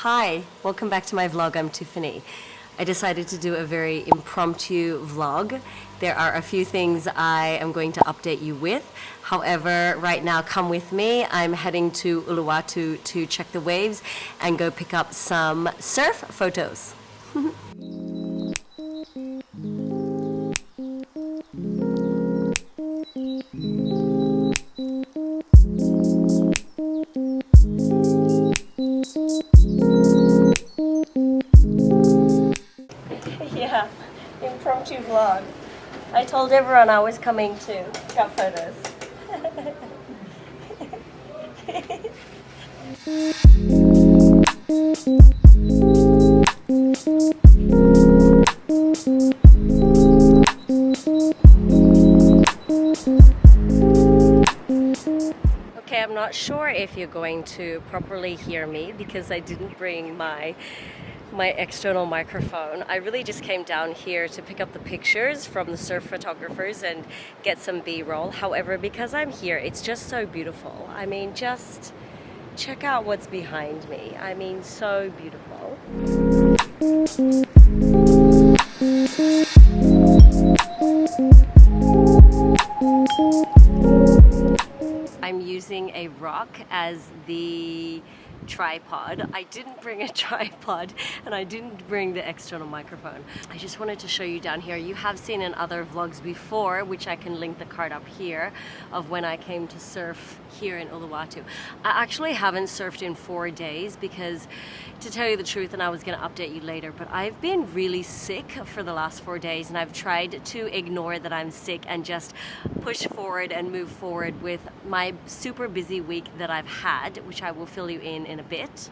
Hi, welcome back to my vlog. I'm Tiffany. I decided to do a very impromptu vlog. There are a few things I am going to update you with. However, right now, come with me. I'm heading to Uluwatu to check the waves and go pick up some surf photos. Yeah, impromptu vlog. I told everyone I was coming to pick up photos. Okay, I'm not sure if you're going to properly hear me because I didn't bring my external microphone. I really just came down here to pick up the pictures from the surf photographers and get some B-roll. However, because I'm here, it's just so beautiful. I mean, just check out what's behind me. I mean, so beautiful. I'm using a rock as the tripod. I didn't bring a tripod and I didn't bring the external microphone. I just wanted to show you down here. You have seen in other vlogs before, which I can link the card up here, of when I came to surf here in Uluwatu. I actually haven't surfed in 4 days because, to tell you the truth, and I was going to update you later, but I've been really sick for the last 4 days and I've tried to ignore that I'm sick and just push forward and move forward with my super busy week that I've had, which I will fill you in a bit.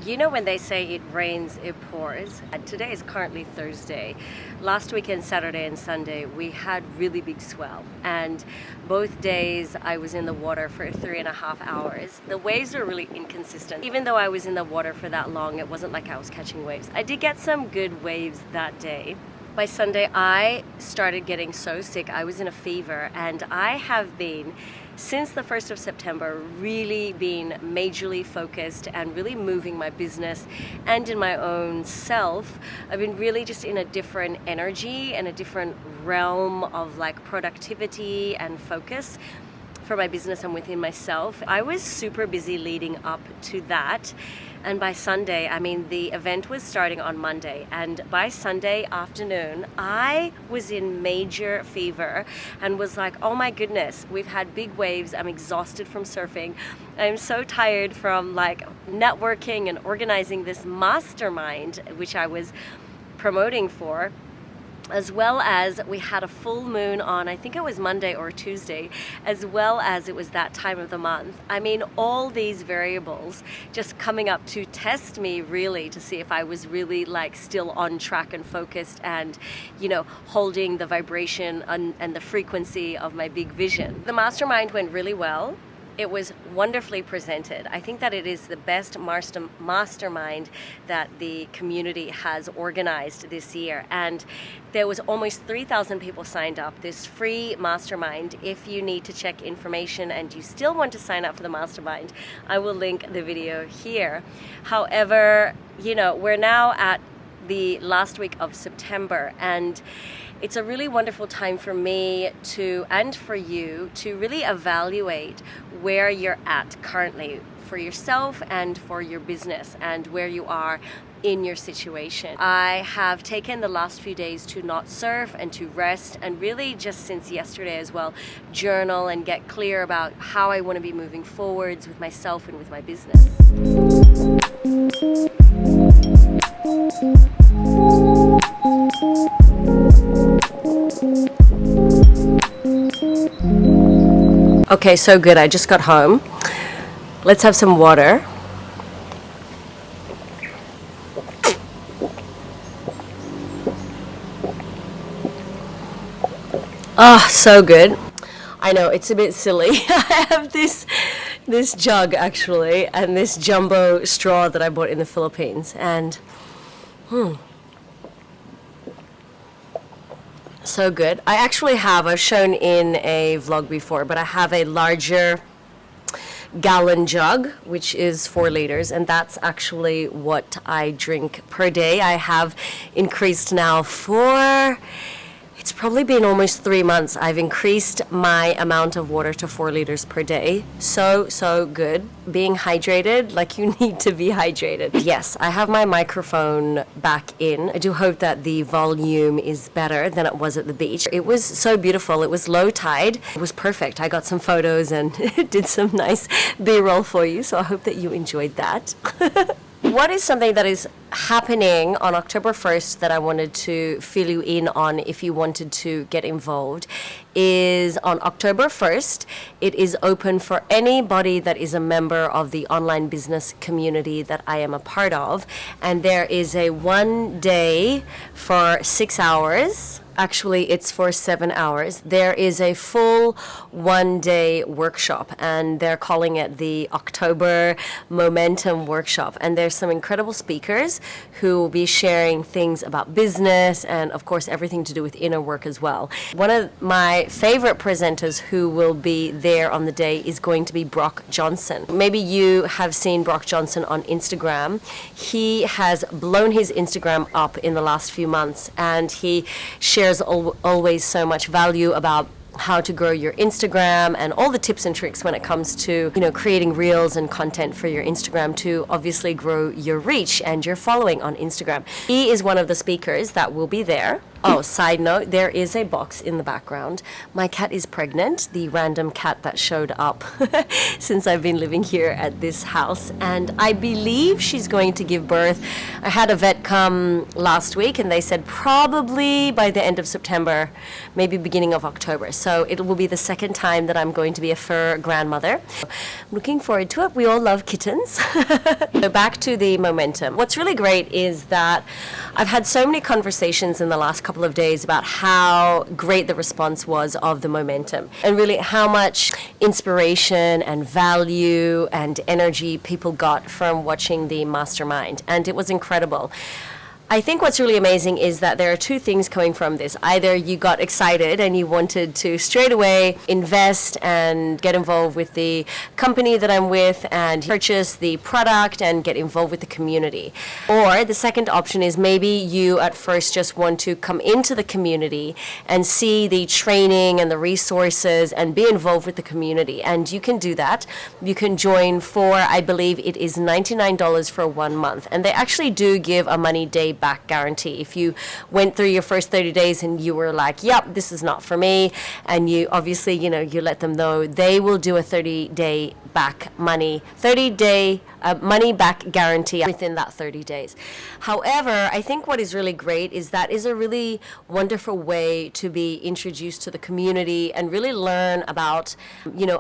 You know when they say it rains, it pours? Today is currently Thursday. Last weekend, Saturday and Sunday, we had really big swell. And both days I was in the water for 3.5 hours. The waves were really inconsistent. Even though I was in the water for that long, it wasn't like I was catching waves. I did get some good waves that day. By Sunday, I started getting so sick. I was in a fever, and I have been, since the 1st of September, really been majorly focused and really moving my business and in my own self. I've been really just in a different energy and a different realm of like productivity and focus for my business and within myself. I was super busy leading up to that. And by Sunday, I mean, the event was starting on Monday. And by Sunday afternoon, I was in major fever and was like, oh my goodness, we've had big waves. I'm exhausted from surfing. I'm so tired from like networking and organizing this mastermind, which I was promoting for. As well as we had a full moon on, I think it was Monday or Tuesday, as well as it was that time of the month. I mean, all these variables just coming up to test me really to see if I was really like still on track and focused and, you know, holding the vibration and the frequency of my big vision. The mastermind went really well. It was wonderfully presented. I think that it is the best mastermind that the community has organized this year. And there was almost 3,000 people signed up. This free mastermind, if you need to check information and you still want to sign up for the mastermind, I will link the video here. However, you know, we're now at the last week of September, and it's a really wonderful time for me to, and for you, to really evaluate where you're at currently for yourself and for your business and where you are in your situation. I have taken the last few days to not surf and to rest, and really just since yesterday as well, journal and get clear about how I want to be moving forwards with myself and with my business. Okay, so good. I just got home. Let's have some water. Oh, so good. I know, it's a bit silly. I have this jug actually, and this jumbo straw that I bought in the Philippines, and so good. I actually have, I've shown in a vlog before, but I have a larger gallon jug, which is 4 liters, and that's actually what I drink per day. I have increased now for... It's probably been almost 3 months. I've increased my amount of water to 4 liters per day. So good. Being hydrated, like you need to be hydrated. Yes, I have my microphone back in. I do hope that the volume is better than it was at the beach. It was so beautiful. It was low tide. It was perfect. I got some photos and did some nice B-roll for you. So I hope that you enjoyed that. What is something that is happening on October 1st that I wanted to fill you in on if you wanted to get involved is on October 1st, it is open for anybody that is a member of the online business community that I am a part of. And there is a 1 day for 6 hours. Actually, it's for 7 hours. There is a full 1 day workshop, and they're calling it the October Momentum Workshop. And there's some incredible speakers who will be sharing things about business and, of course, everything to do with inner work as well. One of my favorite presenters who will be there on the day is going to be Brock Johnson. Maybe you have seen Brock Johnson on Instagram. He has blown his Instagram up in the last few months, and he shares always so much value about how to grow your Instagram and all the tips and tricks when it comes to, creating reels and content for your Instagram to obviously grow your reach and your following on Instagram. He is one of the speakers that will be there. Oh, side note, there is a box in the background. My cat is pregnant, the random cat that showed up since I've been living here at this house. And I believe she's going to give birth. I had a vet come last week and they said probably by the end of September, maybe beginning of October. So it will be the second time that I'm going to be a fur grandmother. I'm looking forward to it. We all love kittens. So back to the momentum. What's really great is that I've had so many conversations in the last couple of days about how great the response was of the momentum and really how much inspiration and value and energy people got from watching the mastermind, and it was incredible. I think what's really amazing is that there are two things coming from this. Either you got excited and you wanted to straight away invest and get involved with the company that I'm with and purchase the product and get involved with the community. Or the second option is maybe you at first just want to come into the community and see the training and the resources and be involved with the community. And you can do that. You can join for, I believe it is $99 for 1 month. And they actually do give a money day back guarantee. If you went through your first 30 days and you were like, yep, this is not for me, and you obviously, you let them know, they will do a 30-day money back guarantee within that 30 days. However, I think what is really great is that is a really wonderful way to be introduced to the community and really learn about,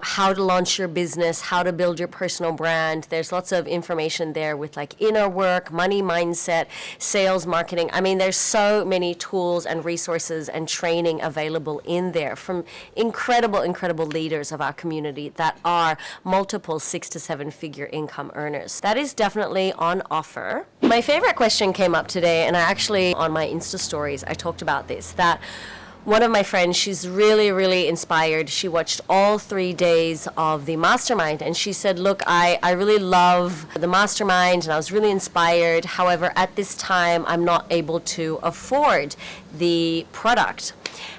how to launch your business, how to build your personal brand. There's lots of information there with like inner work, money mindset, sales marketing. I mean, there's so many tools and resources and training available in there from incredible leaders of our community that are multiple 6 to 7 figure income earners. That is definitely on offer. My favorite question came up today, and I actually, on my Insta stories, I talked about this, that one of my friends, she's really inspired. She watched all 3 days of the mastermind, and she said, look, I really love the mastermind and I was really inspired. However, at this time, I'm not able to afford the product.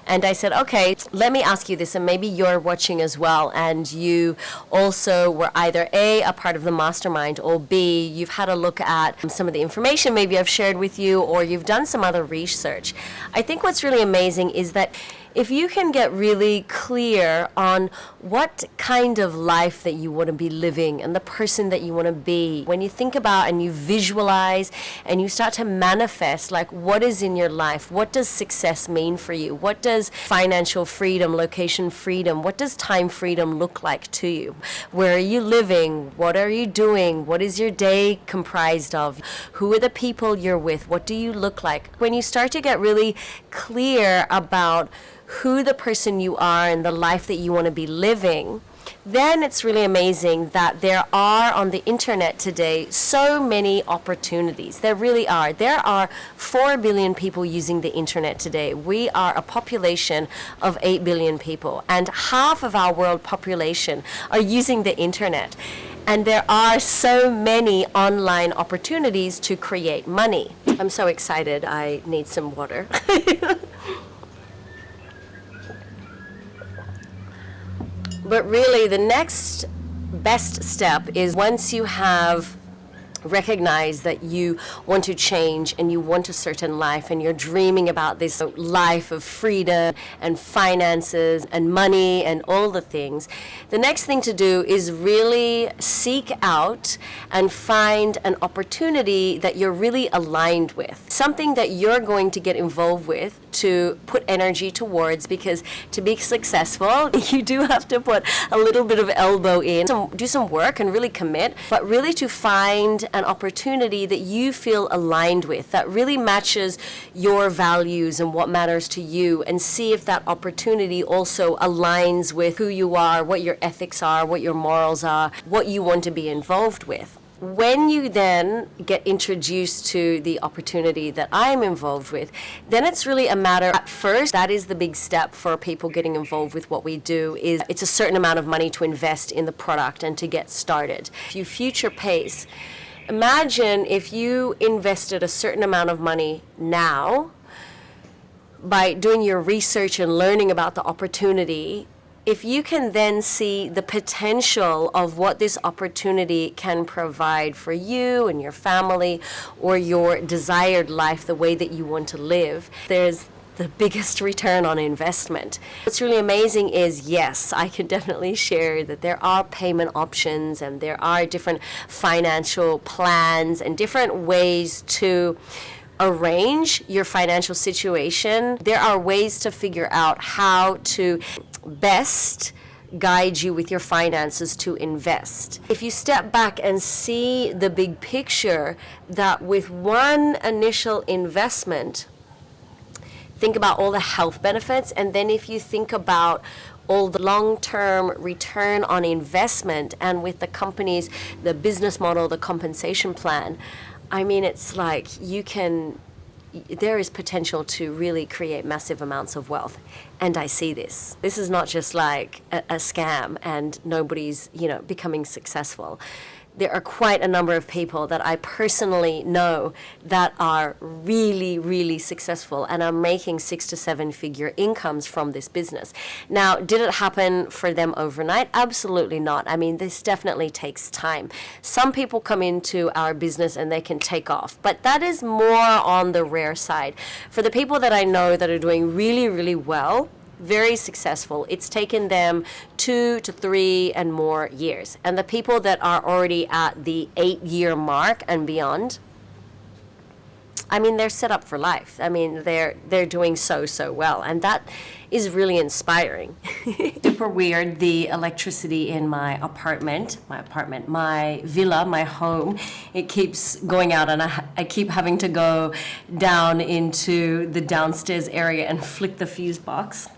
And I said, okay, let me ask you this, and maybe you're watching as well, and you also were either A, a part of the mastermind, or B, you've had a look at some of the information maybe I've shared with you, or you've done some other research. I think what's really amazing is that if you can get really clear on what kind of life that you want to be living and the person that you want to be, when you think about and you visualize and you start to manifest, like, what is in your life? What does success mean for you? What does financial freedom, location freedom, what does time freedom look like to you? Where are you living? What are you doing? What is your day comprised of? Who are the people you're with? What do you look like? When you start to get really clear about who the person you are and the life that you want to be living, then it's really amazing that there are on the internet today so many opportunities. There really are. There are 4 billion people using the internet today. We are a population of 8 billion people, and half of our world population are using the internet. And there are so many online opportunities to create money. I'm so excited. I need some water. But really, the next best step is once you have recognized that you want to change and you want a certain life and you're dreaming about this life of freedom and finances and money and all the things, the next thing to do is really seek out and find an opportunity that you're really aligned with, something that you're going to get involved with to put energy towards, because to be successful you do have to put a little bit of elbow in, do some work and really commit, but really to find an opportunity that you feel aligned with, that really matches your values and what matters to you, and see if that opportunity also aligns with who you are, what your ethics are, what your morals are, what you want to be involved with. When you then get introduced to the opportunity that I'm involved with, then it's really a matter, at first, that is the big step for people getting involved with what we do, is it's a certain amount of money to invest in the product and to get started. If you future pace, imagine if you invested a certain amount of money now by doing your research and learning about the opportunity. If you can then see the potential of what this opportunity can provide for you and your family or your desired life, the way that you want to live, there's the biggest return on investment. What's really amazing is, yes, I can definitely share that there are payment options and there are different financial plans and different ways to arrange your financial situation. There are ways to figure out how to best guide you with your finances to invest. If you step back and see the big picture, that with one initial investment, think about all the health benefits, and then if you think about all the long-term return on investment, and with the companies, the business model, the compensation plan, I mean, it's like there is potential to really create massive amounts of wealth. And I see this. This is not just like a scam and nobody's, becoming successful. There are quite a number of people that I personally know that are really, really successful and are making 6 to 7 figure incomes from this business. Now, did it happen for them overnight? Absolutely not. I mean, this definitely takes time. Some people come into our business and they can take off, but that is more on the rare side. For the people that I know that are doing really, really well, very successful, it's taken them 2 to 3 and more years. And the people that are already at the 8-year mark and beyond, I mean, they're set up for life. I mean, they're doing so well, and that is really inspiring. Super weird, the electricity in my villa, my home, it keeps going out, and I keep having to go down into the downstairs area and flick the fuse box.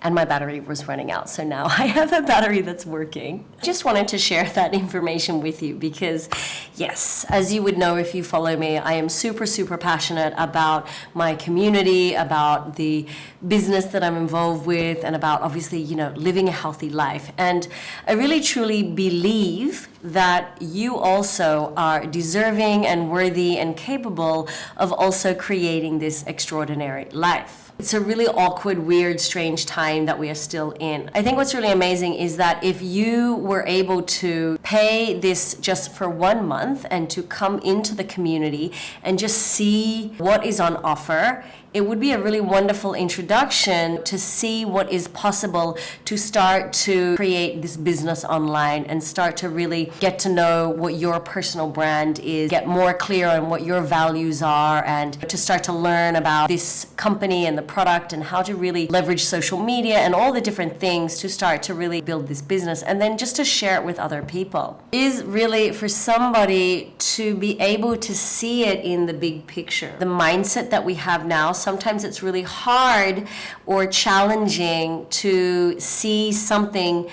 And my battery was running out, so now I have a battery that's working. Just wanted to share that information with you because, yes, as you would know if you follow me, I am super passionate about my community, about the business that I'm involved with, and about obviously, living a healthy life. And I really truly believe that you also are deserving and worthy and capable of also creating this extraordinary life. It's a really awkward, weird, strange time that we are still in. I think what's really amazing is that if you were able to pay this just for 1 month and to come into the community and just see what is on offer, it would be a really wonderful introduction to see what is possible to start to create this business online and start to really get to know what your personal brand is, get more clear on what your values are, and to start to learn about this company and the product and how to really leverage social media and all the different things to start to really build this business, and then just to share it with other people. It is really for somebody to be able to see it in the big picture. The mindset that we have now, sometimes it's really hard or challenging to see something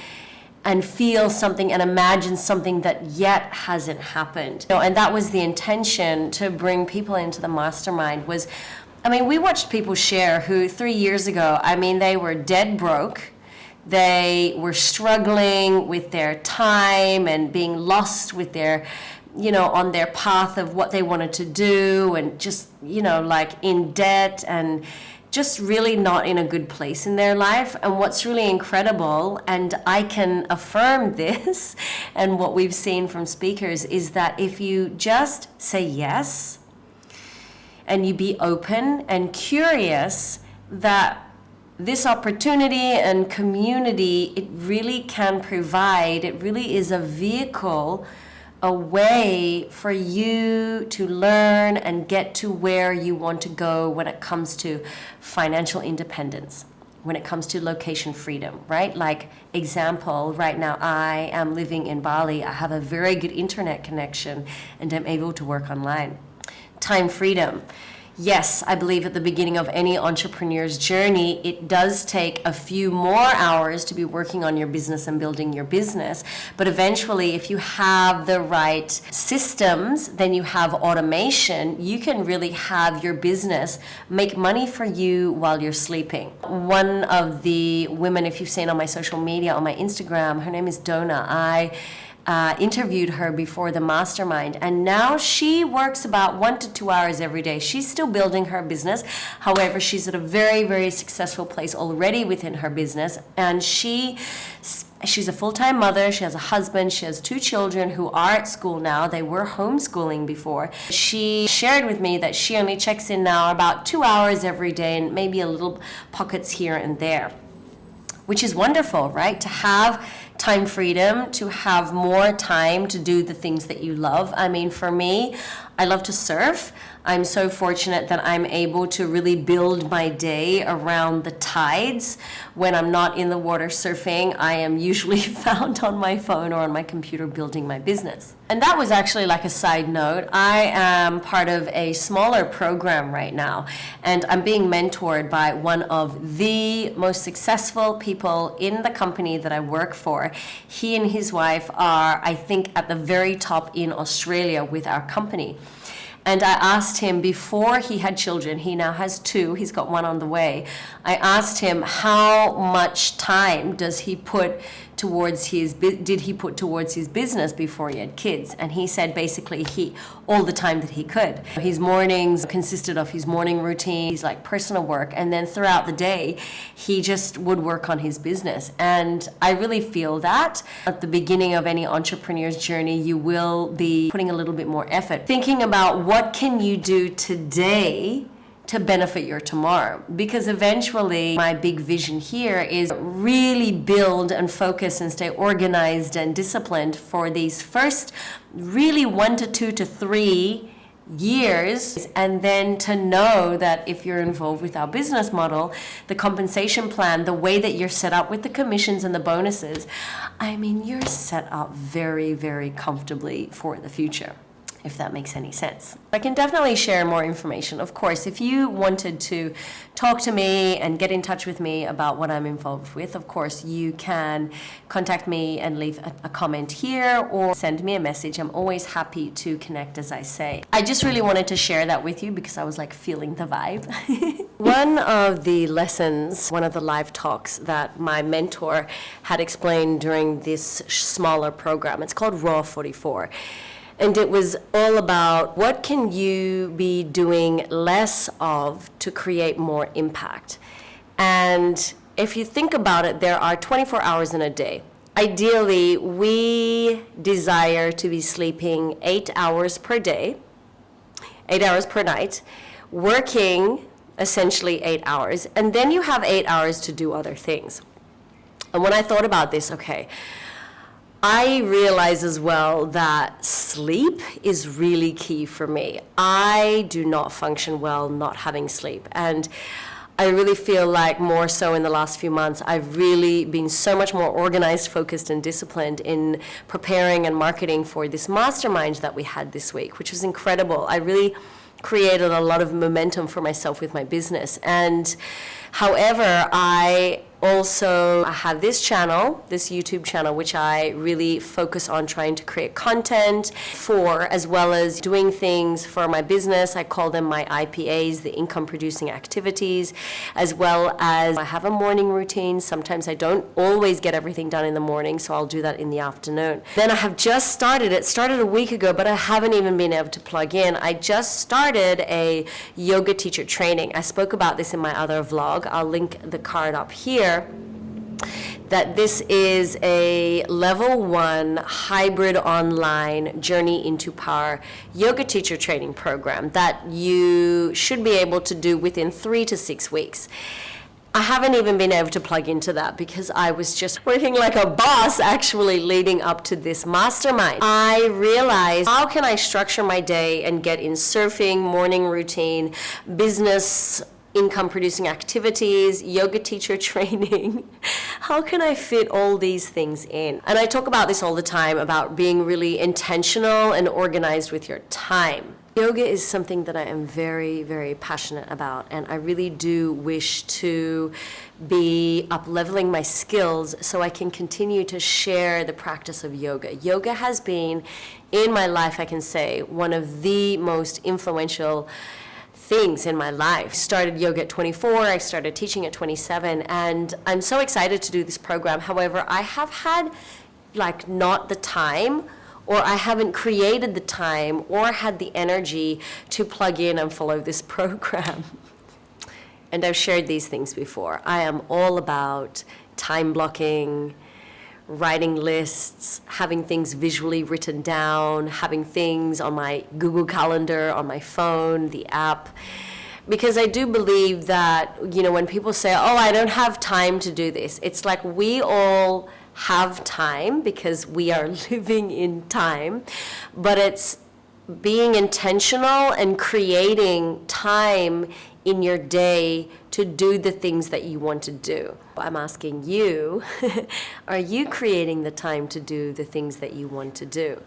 and feel something and imagine something that yet hasn't happened. And that was the intention to bring people into the mastermind was, we watched people share who 3 years ago, they were dead broke. They were struggling with their time and being lost with their, on their path of what they wanted to do, and just, like in debt and just really not in a good place in their life. And what's really incredible, and I can affirm this, and what we've seen from speakers, is that if you just say yes, and you be open and curious, that this opportunity and community, it really can provide, it really is a vehicle, a way for you to learn and get to where you want to go when it comes to financial independence, when it comes to location freedom, right? Like example, right now I am living in Bali. I have a very good internet connection and I'm able to work online. Time freedom. Yes, I believe at the beginning of any entrepreneur's journey, it does take a few more hours to be working on your business and building your business. But eventually, if you have the right systems, then you have automation, you can really have your business make money for you while you're sleeping. One of the women, if you've seen on my social media, on my Instagram, her name is Donna. I interviewed her before the mastermind, and now she works about 1 to 2 hours every day. She's still building her business. However, she's at a very, very successful place already within her business, and she's a full-time mother. She has a husband. She has 2 children who are at school now. They were homeschooling before. She shared with me that she only checks in now about 2 hours every day, and maybe a little pockets here and there, which is wonderful, right? To have time freedom, to have more time to do the things that you love. For me, I love to surf. I'm so fortunate that I'm able to really build my day around the tides. When I'm not in the water surfing, I am usually found on my phone or on my computer building my business. And that was actually like a side note. I am part of a smaller program right now, and I'm being mentored by one of the most successful people in the company that I work for. He and his wife are, I think, at the very top in Australia with our company. And I asked him before he had children, he now has 2, he's got 1 on the way. I asked him how much time did he put towards his business before he had kids, and he said basically all the time that he could. His mornings consisted of his morning routine, his like personal work, and then throughout the day he just would work on his business. And I really feel that at the beginning of any entrepreneur's journey, you will be putting a little bit more effort, thinking about what can you do today to benefit your tomorrow. Because eventually my big vision here is really build and focus and stay organized and disciplined for these first really 1 to 2 to 3 years, and then to know that if you're involved with our business model, the compensation plan, the way that you're set up with the commissions and the bonuses, you're set up very, very comfortably for the future, if that makes any sense. I can definitely share more information. Of course, if you wanted to talk to me and get in touch with me about what I'm involved with, of course, you can contact me and leave a comment here or send me a message. I'm always happy to connect, as I say. I just really wanted to share that with you because I was like feeling the vibe. One of the lessons, one of the live talks that my mentor had explained during this smaller program, it's called Raw 44. And it was all about what can you be doing less of to create more impact. And if you think about it, there are 24 hours in a day. Ideally, we desire to be sleeping 8 hours per day, 8 hours per night, working essentially 8 hours, and then you have 8 hours to do other things. And when I thought about this, I realize as well that sleep is really key for me. I do not function well not having sleep. And I really feel like more so in the last few months, I've really been so much more organized, focused, and disciplined in preparing and marketing for this mastermind that we had this week, which was incredible. I really created a lot of momentum for myself with my business. And however, I Also, I have this channel, this YouTube channel, which I really focus on trying to create content for, as well as doing things for my business. I call them my IPAs, the income producing activities, as well as I have a morning routine. Sometimes I don't always get everything done in the morning, so I'll do that in the afternoon. Then I have just started, it started a week ago, but I haven't even been able to plug in. I just started a yoga teacher training. I spoke about this in my other vlog. I'll link the card up here. That this is a level 1 hybrid online journey into power yoga teacher training program that you should be able to do within 3 to 6 weeks. I haven't even been able to plug into that because I was just working like a boss actually leading up to this mastermind. I realized, how can I structure my day and get in surfing, morning routine, business, income producing activities, yoga teacher training? How can I fit all these things in? And I talk about this all the time, about being really intentional and organized with your time. Yoga is something that I am very, very passionate about, and I really do wish to be up-leveling my skills so I can continue to share the practice of yoga. Yoga has been, in my life, I can say, one of the most influential things in my life. Started yoga at 24, I started teaching at 27, and I'm so excited to do this program. However, I have had not the time, or I haven't created the time or had the energy to plug in and follow this program. And I've shared these things before. I am all about time blocking, writing lists, having things visually written down, having things on my Google Calendar, on my phone, the app. Because I do believe that, when people say, oh, I don't have time to do this, it's like we all have time because we are living in time, but it's being intentional and creating time in your day to do the things that you want to do. I'm asking you, are you creating the time to do the things that you want to do?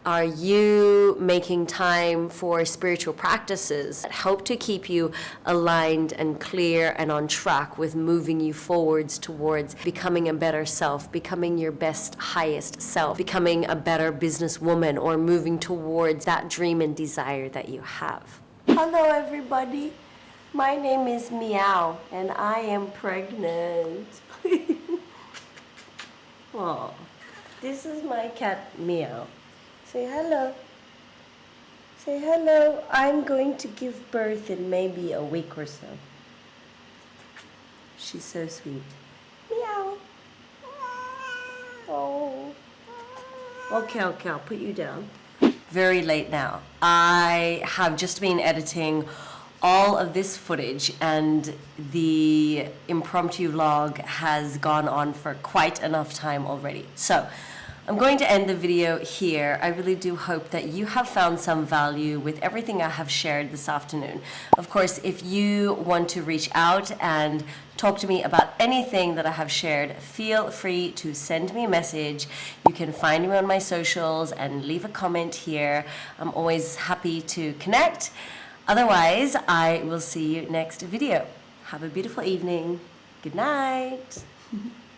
Are you making time for spiritual practices that help to keep you aligned and clear and on track with moving you forwards towards becoming a better self, becoming your best, highest self, becoming a better businesswoman, or moving towards that dream and desire that you have? Hello, everybody. My name is Meow, and I am pregnant. Oh, this is my cat, Meow. Say hello. Say hello. I'm going to give birth in maybe a week or so. She's so sweet. Meow. Oh. Okay, I'll put you down. Very late now. I have just been editing all of this footage, and the impromptu vlog has gone on for quite enough time already. So I'm going to end the video here. I really do hope that you have found some value with everything I have shared this afternoon. Of course, if you want to reach out and talk to me about anything that I have shared, feel free to send me a message. You can find me on my socials and leave a comment here. I'm always happy to connect. Otherwise, I will see you next video. Have a beautiful evening. Good night.